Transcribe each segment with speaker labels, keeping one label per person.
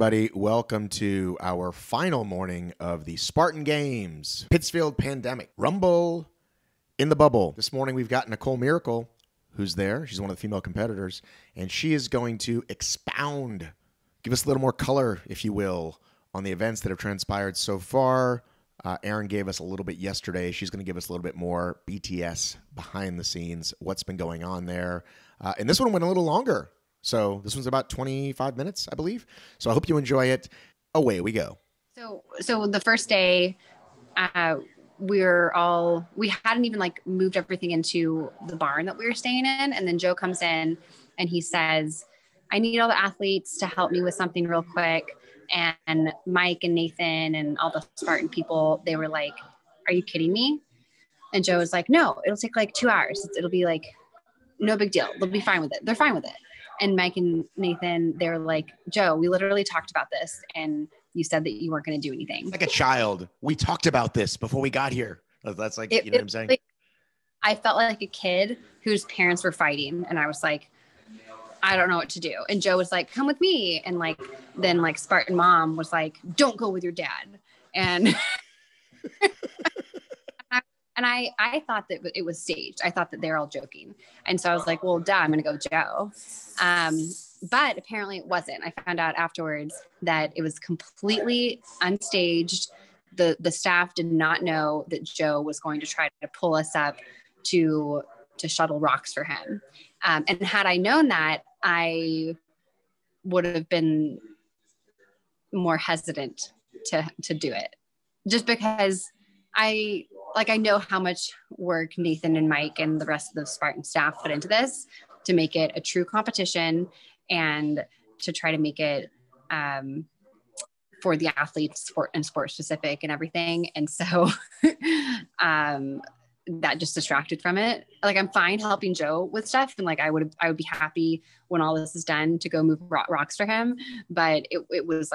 Speaker 1: Everybody, welcome to our final morning of the Spartan Games, Pittsfield Pandemic, Rumble in the Bubble. This morning we've got Nicole Miracle, who's there. She's one of the female competitors, and she is going to expound, give us a little more color, if you will, on the events that have transpired so far. Erin gave us a little bit yesterday. She's going to give us a little bit more BTS behind the scenes, what's been going on there. And this one went a little longer. So this one's about 25 minutes, I believe. So I hope you enjoy it. Away we go.
Speaker 2: So the first day, we hadn't even moved everything into the barn that we were staying in. And then Joe comes in and he says, I need all the athletes to help me with something real quick. And Mike and Nathan and all the Spartan people, they were like, are you kidding me? And Joe was like, no, it'll take like 2 hours. It'll be like, no big deal. They'll be fine with it. They're fine with it. And Mike and Nathan, they were like, Joe, we literally talked about this and you said that you weren't going to do anything.
Speaker 1: Like a child. We talked about this before we got here. That's like, you know what I'm saying?
Speaker 2: I felt like a kid whose parents were fighting. And I was like, I don't know what to do. And Joe was like, come with me. And then Spartan mom was like, don't go with your dad. And And I thought that it was staged. I thought that they're all joking. And so I was like, well, duh, I'm going to go with Joe. But apparently it wasn't. I found out afterwards that it was completely unstaged. The staff did not know that Joe was going to try to pull us up to shuttle rocks for him. And had I known that, I would have been more hesitant to do it, just because I know how much work Nathan and Mike and the rest of the Spartan staff put into this to make it a true competition and to try to make it for the athletes, sport specific and everything. And so that just distracted from it. Like, I'm fine helping Joe with stuff. And I would be happy when all this is done to go move rocks for him. But it was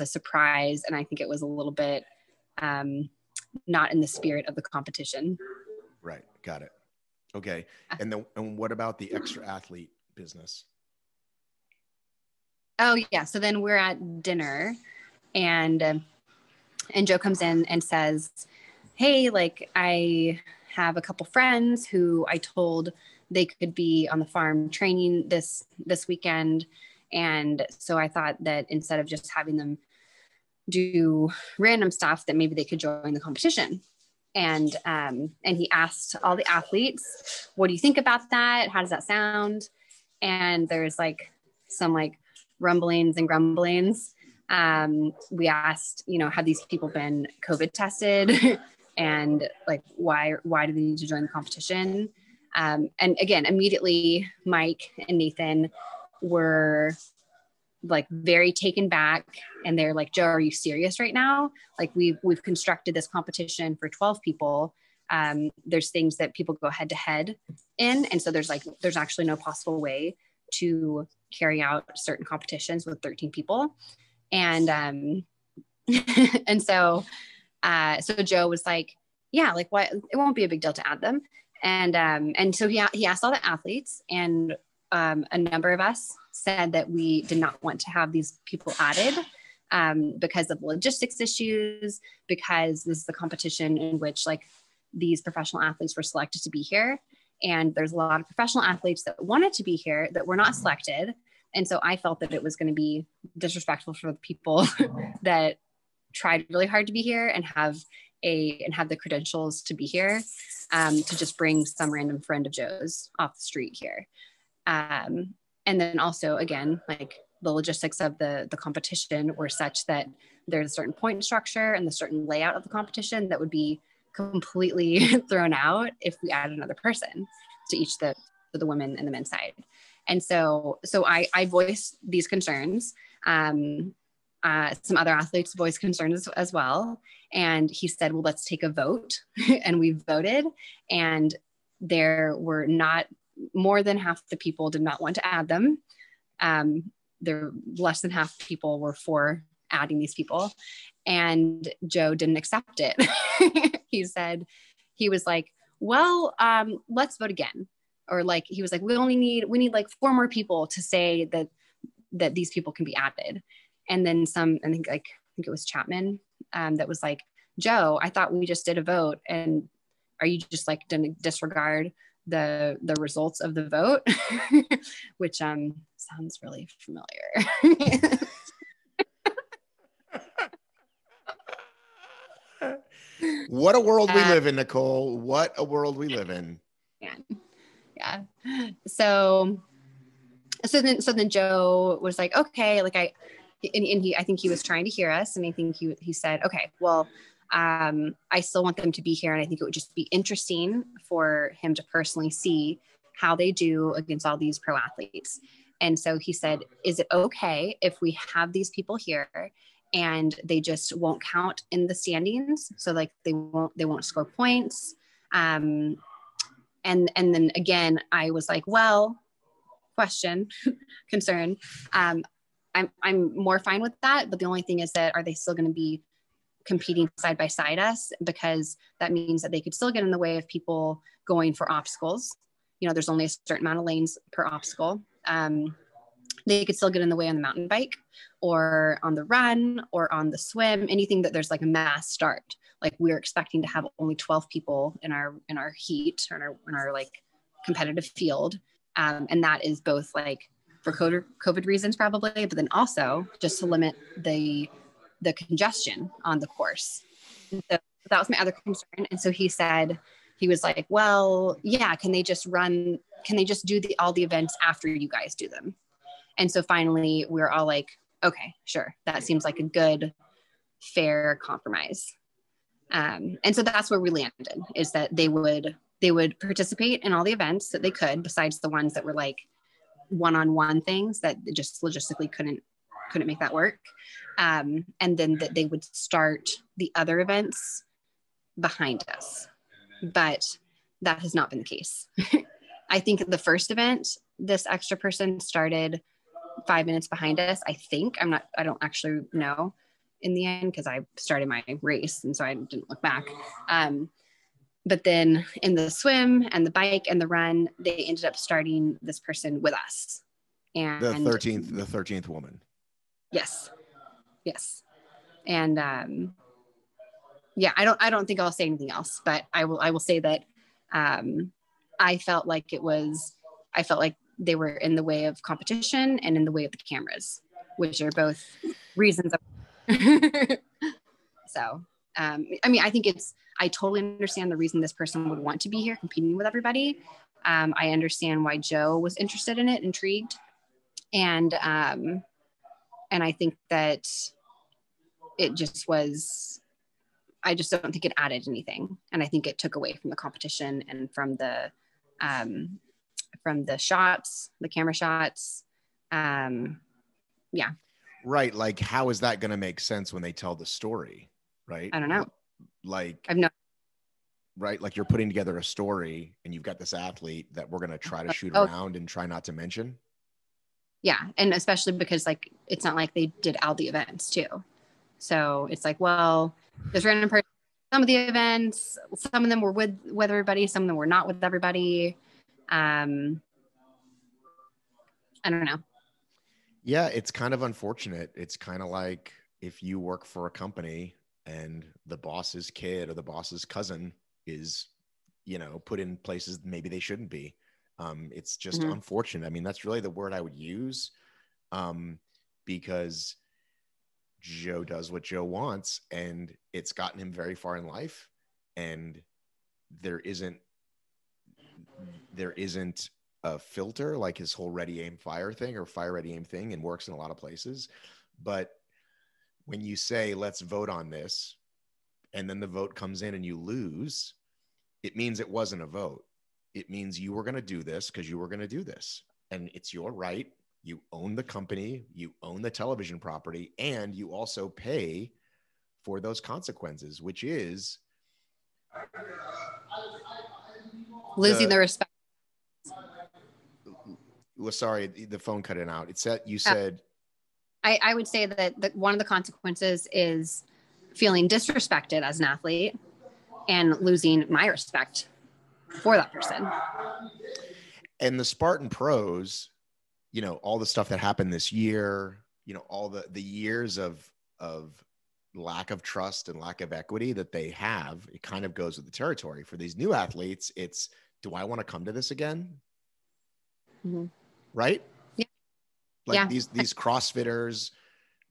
Speaker 2: a surprise. And I think it was a little bit, not in the spirit of the competition.
Speaker 1: Right. Got it. Okay. And what about the extra athlete business?
Speaker 2: Oh yeah. So then we're at dinner and Joe comes in and says, hey, I have a couple friends who I told they could be on the farm training this weekend. And so I thought that instead of just having them do random stuff, that maybe they could join the competition. And he asked all the athletes, what do you think about that? How does that sound? And there's some rumblings and grumblings. We asked, have these people been COVID tested? And why do they need to join the competition? And again, immediately Mike and Nathan were very taken back, and they're like, Joe, are you serious right now? We've constructed this competition for 12 people. There's things that people go head to head in. And so there's actually no possible way to carry out certain competitions with 13 people. And, and so Joe was like, yeah, what, it won't be a big deal to add them. And so he asked all the athletes, and a number of us said that we did not want to have these people added because of logistics issues, because this is the competition in which these professional athletes were selected to be here. And there's a lot of professional athletes that wanted to be here that were not selected. And so I felt that it was going to be disrespectful for the people that tried really hard to be here and have the credentials to be here, to just bring some random friend of Joe's off the street here. And then also, again, the logistics of the competition were such that there's a certain point structure and the certain layout of the competition that would be completely thrown out if we added another person to each the women and the men's side. And so I voiced these concerns. Some other athletes voiced concerns as well. And he said, well, let's take a vote. And we voted, and there were not more than half the people did not want to add them. There less than half people were for adding these people, and Joe didn't accept it. He was like, well, let's vote again. Or he was like, we need 4 more people to say that that these people can be added. And then I think it was Chapman that was like, Joe, I thought we just did a vote, and are you just like going to disregard the results of the vote? Which sounds really familiar.
Speaker 1: What a world we live in, Nicole. What a world we live in.
Speaker 2: Yeah. So then Joe was like, okay, like I think he was trying to hear us. And I think he said, okay, well, I still want them to be here. And I think it would just be interesting for him to personally see how they do against all these pro athletes. And so he said, is it okay if we have these people here and they just won't count in the standings? So like they won't score points. And then again, I was like, well, concern. I'm more fine with that. But the only thing is that, are they still going to be competing side by side us? Because that means that they could still get in the way of people going for obstacles. You know, there's only a certain amount of lanes per obstacle. They could still get in the way on the mountain bike or on the run or on the swim, anything that there's like a mass start. Like we're expecting to have only 12 people in our heat or in our like competitive field. And that is both like for COVID reasons probably, but then also just to limit the congestion on the course. And so that was my other concern. And so he was like, well, yeah, can they just do all the events after you guys do them? And so finally we're all like, okay, sure. That seems like a good, fair compromise. And so that's where we landed, is that they would participate in all the events that they could, besides the ones that were like one-on-one things that just logistically couldn't make that work. And then that they would start the other events behind us. But that has not been the case. I think the first event, this extra person started 5 minutes behind us. I don't actually know in the end, because I started my race and so I didn't look back. But then in the swim and the bike and the run, they ended up starting this person with us. And the
Speaker 1: 13th woman.
Speaker 2: Yes. And yeah, I don't think I'll say anything else, but I will say that I felt like they were in the way of competition and in the way of the cameras, which are both reasons. So, I mean, I totally understand the reason this person would want to be here competing with everybody. I understand why Joe was interested in it, intrigued. And I think that it just was, I just don't think it added anything. And I think it took away from the competition and from the shots, the camera shots. Yeah.
Speaker 1: Right. Like, how is that going to make sense when they tell the story? Right.
Speaker 2: I don't know.
Speaker 1: Like,
Speaker 2: I've no.
Speaker 1: Right. Like you're putting together a story and you've got this athlete that we're going to try to shoot around and try not to mention.
Speaker 2: Yeah. And especially because like, it's not like they did all the events too. So it's like, well, this random person, some of the events, some of them were with everybody, some of them were not with everybody. I don't know.
Speaker 1: Yeah, it's kind of unfortunate. It's kind of like if you work for a company and the boss's kid or the boss's cousin is, put in places maybe they shouldn't be. It's just unfortunate. I mean, that's really the word I would use, because Joe does what Joe wants, and it's gotten him very far in life. And there isn't a filter like his whole ready, aim, fire thing or fire, ready, aim thing, and works in a lot of places. But when you say, let's vote on this, and then the vote comes in and you lose, it means it wasn't a vote. It means you were going to do this because you were going to do this. And it's your right. You own the company, you own the television property, and you also pay for those consequences, which is
Speaker 2: losing the respect.
Speaker 1: Well, sorry, the phone cut it out. It said, you said.
Speaker 2: I would say that one of the consequences is feeling disrespected as an athlete and losing my respect for that person.
Speaker 1: And the Spartan pros all the stuff that happened this year, all the years of lack of trust and lack of equity that they have, it kind of goes with the territory. For these new athletes, it's, do I want to come to this again?
Speaker 2: Mm-hmm.
Speaker 1: Right?
Speaker 2: Yeah.
Speaker 1: Like these CrossFitters,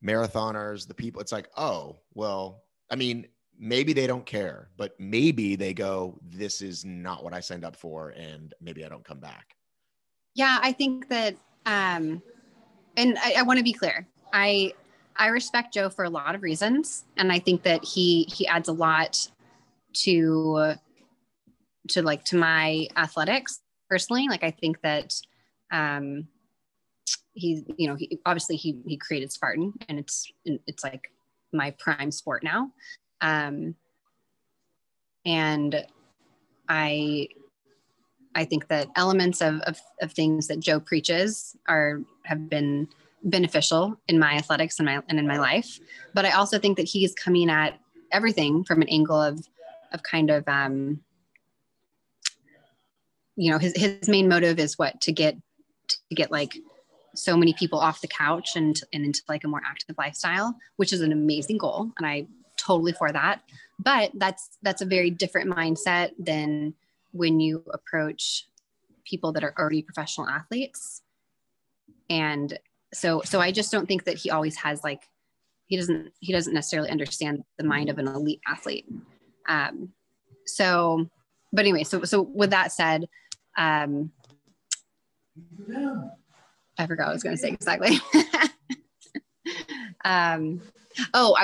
Speaker 1: marathoners, the people, it's like, oh, well, I mean, maybe they don't care, but maybe they go, this is not what I signed up for, and maybe I don't come back.
Speaker 2: Yeah, I think that, and I want to be clear. I respect Joe for a lot of reasons, and I think that he adds a lot to my athletics personally. Like, I think that he obviously he created Spartan, and it's like my prime sport now. And I think that elements of things that Joe preaches have been beneficial in my athletics and in my life. But I also think that he's coming at everything from an angle of kind of, his main motive is to get like so many people off the couch and into like a more active lifestyle, which is an amazing goal. And I totally for that. But that's a very different mindset than when you approach people that are already professional athletes. And so I just don't think that he always has like, he doesn't necessarily understand the mind of an elite athlete. But anyway, so with that said, I forgot what I was going to say exactly. I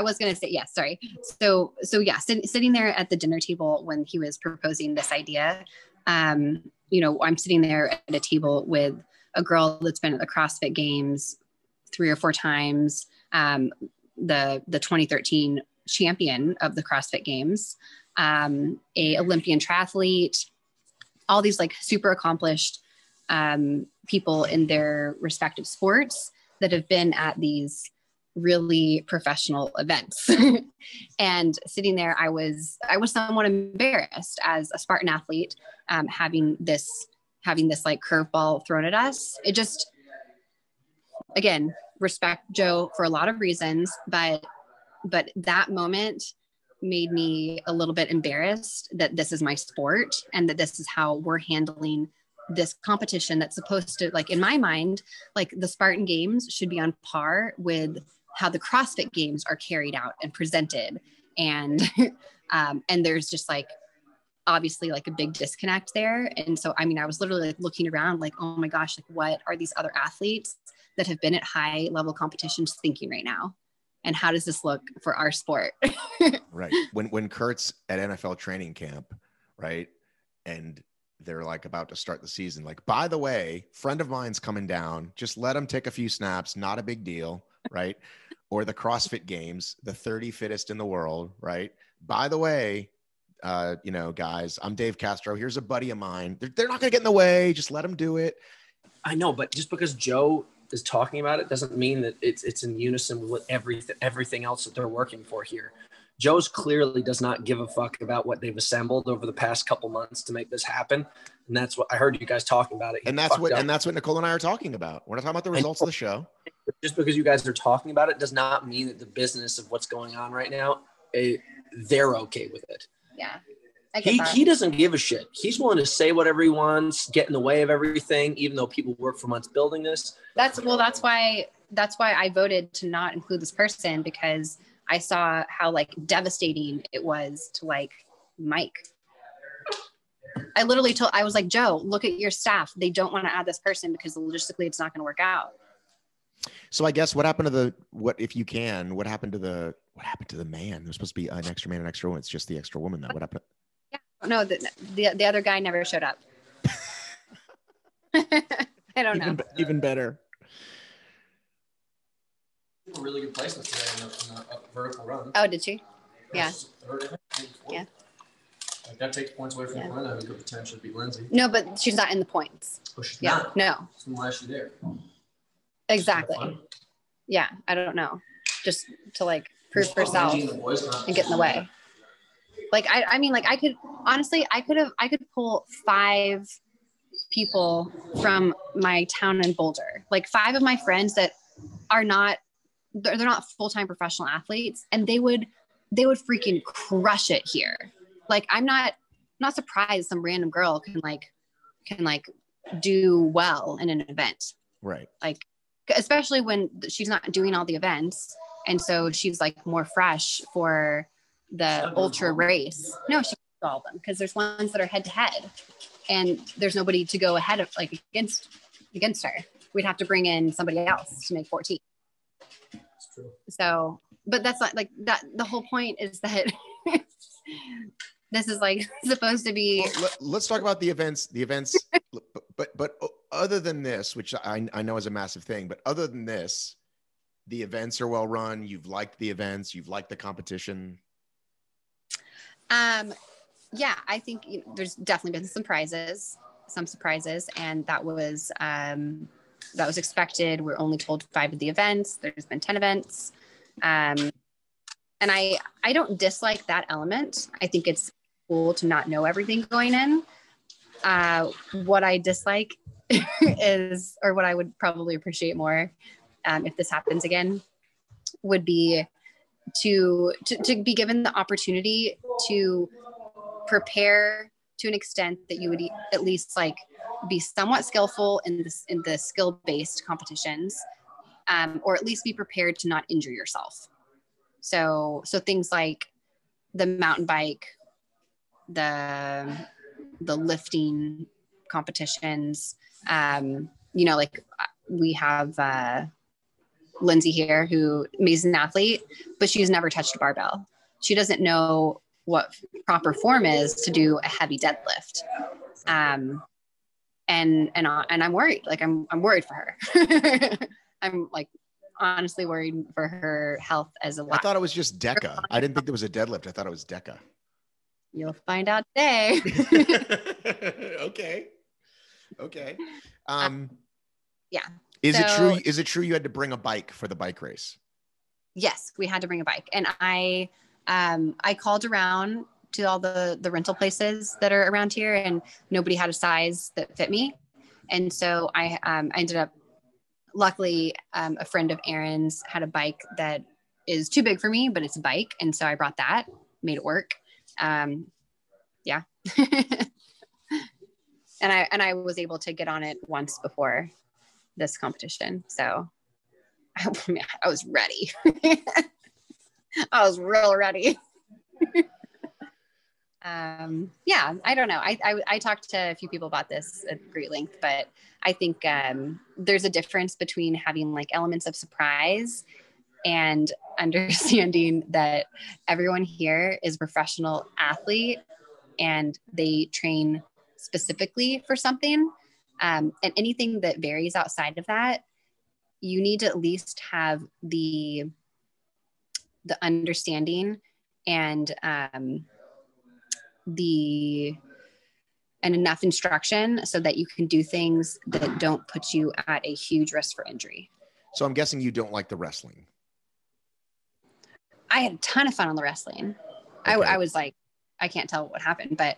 Speaker 2: was going to say, yes, sorry. So yeah, sitting there at the dinner table when he was proposing this idea, I'm sitting there at a table with a girl that's been at the CrossFit Games 3 or 4 times, the 2013 champion of the CrossFit Games, a Olympian triathlete, all these like super accomplished people in their respective sports that have been at these really professional events. And sitting there, I was somewhat embarrassed as a Spartan athlete, having this like curveball thrown at us. It just, again, respect Joe for a lot of reasons, but that moment made me a little bit embarrassed that this is my sport and that this is how we're handling this competition that's supposed to, like, in my mind, like the Spartan Games should be on par with how the CrossFit Games are carried out and presented. And, and there's just like, obviously like a big disconnect there. And so, I mean, I was literally like looking around like, oh my gosh, like what are these other athletes that have been at high level competitions thinking right now? And how does this look for our sport?
Speaker 1: Right. When Kurt's at NFL training camp, right, and they're like about to start the season, like, by the way, friend of mine's coming down, just let him take a few snaps, not a big deal, right? Or the CrossFit Games, the 30 fittest in the world, right? By the way, guys, I'm Dave Castro. Here's a buddy of mine. They're not going to get in the way. Just let them do it.
Speaker 3: I know, but just because Joe is talking about it doesn't mean that it's in unison with everything else that they're working for here. Joe's clearly does not give a fuck about what they've assembled over the past couple months to make this happen. And that's what I heard you guys talking about it.
Speaker 1: And that's what Nicole and I are talking about. We're not talking about the results of the show.
Speaker 3: Just because you guys are talking about it does not mean that the business of what's going on right now, they're okay with it.
Speaker 2: Yeah.
Speaker 3: He doesn't give a shit. He's willing to say whatever he wants, get in the way of everything, even though people work for months building this.
Speaker 2: That's why I voted to not include this person, because I saw how like devastating it was to like Mike. I was like, Joe, look at your staff. They don't want to add this person because logistically it's not going to work out.
Speaker 1: So I guess what happened to what happened to the man? There's supposed to be an extra man and extra woman. It's just the extra woman though. What happened?
Speaker 2: Yeah. No, the other guy never showed up. I don't know.
Speaker 1: Even better.
Speaker 3: A really good placement today in a vertical run.
Speaker 2: Oh, did she? Yeah.
Speaker 3: Yeah. Like that takes points away from Glenna, who could potentially beat Lindsay.
Speaker 2: No, but she's not in the points.
Speaker 3: Oh, she's not?
Speaker 2: No.
Speaker 3: So why is she there?
Speaker 2: Exactly. Yeah, I don't know. Just to like prove herself and get in the way. Like I mean, like I could honestly, I could pull 5 people from my town in Boulder, like 5 of my friends that are not, they're not full-time professional athletes, and they would freaking crush it here. Like, I'm not surprised some random girl can do well in an event.
Speaker 1: Right.
Speaker 2: Like, especially when she's not doing all the events. And so she's like more fresh for the ultra race. No, she can do all of them, because there's ones that are head to head, and there's nobody to go ahead of, like, against her. We'd have to bring in somebody else to make 14.
Speaker 3: That's true.
Speaker 2: So, but that's not like that. The whole point is that this is like supposed to be.
Speaker 1: Well, let's talk about the events. But other than this, which I know is a massive thing, but other than this, the events are well run. You've liked the events. You've liked the competition.
Speaker 2: Yeah, I think there's definitely been some surprises, and that was expected. We're only told 5 of the events. There's been 10 events. And I don't dislike that element. I think it's cool to not know everything going in. What I dislike is, or what I would probably appreciate more, if this happens again, would be to be given the opportunity to prepare to an extent that you would at least like be somewhat skillful in the skill-based competitions, or at least be prepared to not injure yourself. So things like the mountain bike, the lifting competitions, like we have Lindsay here, who is an athlete, but she's never touched a barbell. She doesn't know what proper form is to do a heavy deadlift. And I'm worried. Like I'm worried for her. I'm like honestly worried for her health as a lot.
Speaker 1: I thought it was just DECA. I didn't think there was a deadlift. I thought it was DECA.
Speaker 2: You'll find out today.
Speaker 1: Okay.
Speaker 2: Yeah.
Speaker 1: Is it true you had to bring a bike for the bike race?
Speaker 2: Yes, we had to bring a bike. And I called around to all the rental places that are around here, and nobody had a size that fit me. And so I ended up, luckily, a friend of Aaron's had a bike that is too big for me, but it's a bike. And so I brought that, made it work. Yeah. And I was able to get on it once before this competition. So I was ready. I was real ready. Yeah, I don't know. I talked to a few people about this at great length, but I think there's a difference between having like elements of surprise and understanding that everyone here is a professional athlete and they train specifically for something. And anything that varies outside of that, you need to at least have the understanding and enough instruction so that you can do things that don't put you at a huge risk for injury.
Speaker 1: So I'm guessing you don't like the wrestling.
Speaker 2: I had a ton of fun on the wrestling. Okay. I was like, I can't tell what happened, but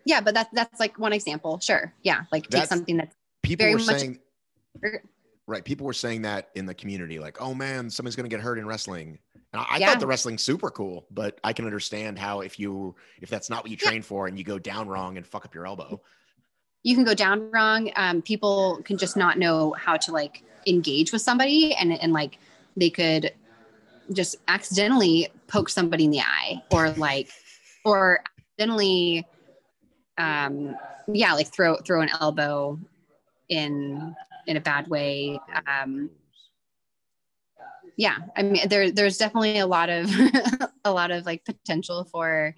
Speaker 2: yeah, but that's like one example. Sure. Yeah. Like take something that's
Speaker 1: people
Speaker 2: very
Speaker 1: were
Speaker 2: much
Speaker 1: saying, right. People were saying that in the community, like, oh man, somebody's going to get hurt in wrestling. And I thought the wrestling's super cool, but I can understand how if that's not what you train for and you go down wrong and fuck up your elbow.
Speaker 2: You can go down wrong. People can just not know how to like engage with somebody and like they could just accidentally poke somebody in the eye or accidentally, like throw an elbow in a bad way. Yeah, I mean, there's definitely a lot of like potential for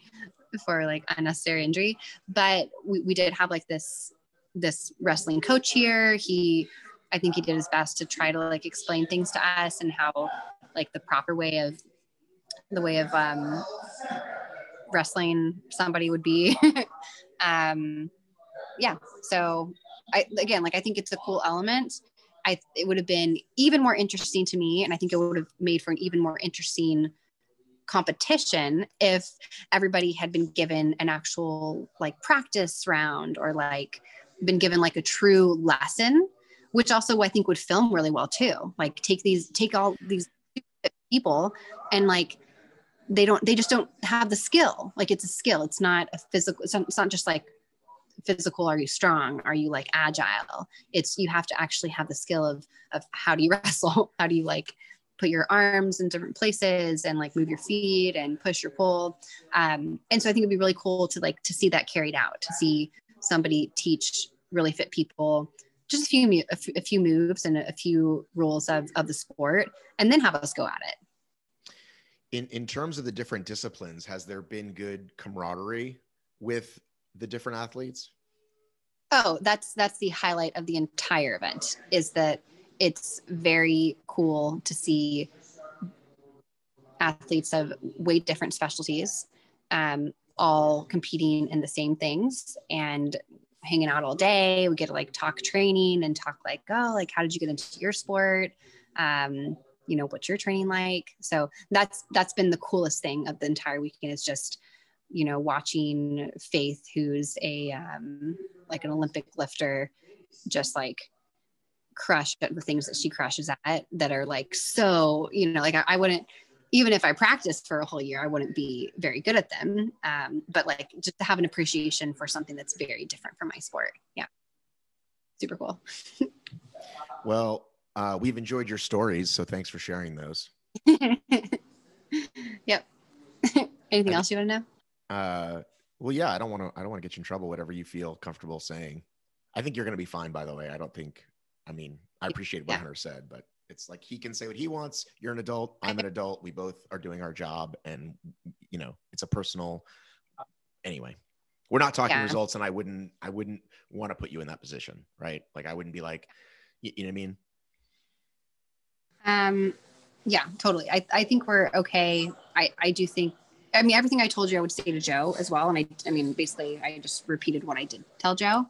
Speaker 2: like unnecessary injury, but we did have like this wrestling coach here. I think he did his best to try to like explain things to us and how like the proper way of wrestling somebody would be. Yeah, so I think it's a cool element. It would have been even more interesting to me, and I think it would have made for an even more interesting competition if everybody had been given an actual like practice round or like been given like a true lesson, which also I think would film really well too. Like take all these people and like, they just don't have the skill. Like it's a skill. It's not a physical, it's not just like physical. Are you strong? Are you like agile? It's, you have to actually have the skill of how do you wrestle? How do you like put your arms in different places and like move your feet and push your pull. And so I think it'd be really cool to see that carried out, to see somebody teach really fit people just a few moves and a few rules of the sport, and then have us go at it.
Speaker 1: In terms of the different disciplines, has there been good camaraderie with the different athletes?
Speaker 2: Oh, that's the highlight of the entire event, is that it's very cool to see athletes of way different specialties, all competing in the same things and hanging out all day. We get to like talk training and talk like, oh, like, how did you get into your sport? You know, what's your training like? So that's been the coolest thing of the entire weekend, is just, you know, watching Faith, who's a, like an Olympic lifter, just like crush at the things that she crushes at that are like, so, you know, like I wouldn't, even if I practiced for a whole year, I wouldn't be very good at them. But like, just to have an appreciation for something that's very different from my sport. Yeah. Super cool.
Speaker 1: Well, we've enjoyed your stories, so thanks for sharing those.
Speaker 2: Yep. Anything else you want to know?
Speaker 1: Well, yeah, I don't want to get you in trouble. Whatever you feel comfortable saying. I think you're going to be fine, by the way. I appreciate what Hunter said, but it's like, he can say what he wants. You're an adult. I'm an adult. We both are doing our job, and you know, it's a personal. Anyway, we're not talking results, and I wouldn't want to put you in that position, right? Like, I wouldn't be like, you know what I mean?
Speaker 2: Yeah, totally. I think we're okay. I do think, I mean, everything I told you, I would say to Joe as well. And I mean, basically I just repeated what I did tell Joe.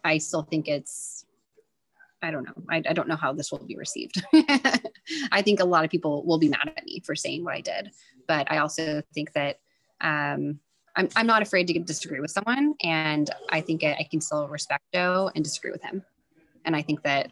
Speaker 2: I still think it's, I don't know. I don't know how this will be received. I think a lot of people will be mad at me for saying what I did, but I also think that, I'm not afraid to disagree with someone. And I think I can still respect Joe and disagree with him. And I think that,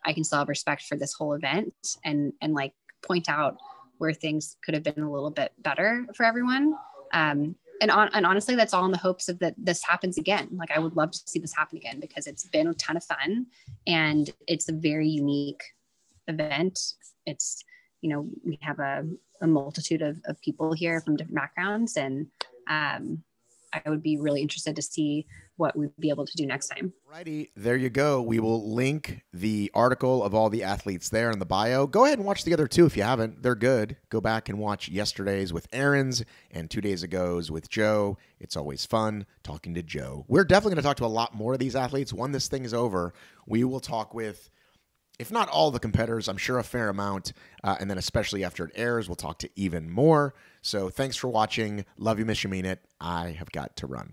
Speaker 2: I can still have respect for this whole event and like point out where things could have been a little bit better for everyone. And honestly, that's all in the hopes of that this happens again. Like, I would love to see this happen again, because it's been a ton of fun and it's a very unique event. It's, you know, we have a multitude of people here from different backgrounds, and I would be really interested to see what we'd be able to do next time.
Speaker 1: Righty, there you go. We will link the article of all the athletes there in the bio. Go ahead and watch the other two if you haven't. They're good. Go back and watch yesterday's with Aaron's and 2 days ago's with Joe. It's always fun talking to Joe. We're definitely going to talk to a lot more of these athletes. When this thing is over, we will talk with, if not all the competitors, I'm sure a fair amount. And then especially after it airs, we'll talk to even more. So thanks for watching. Love you, miss you, mean it. I have got to run.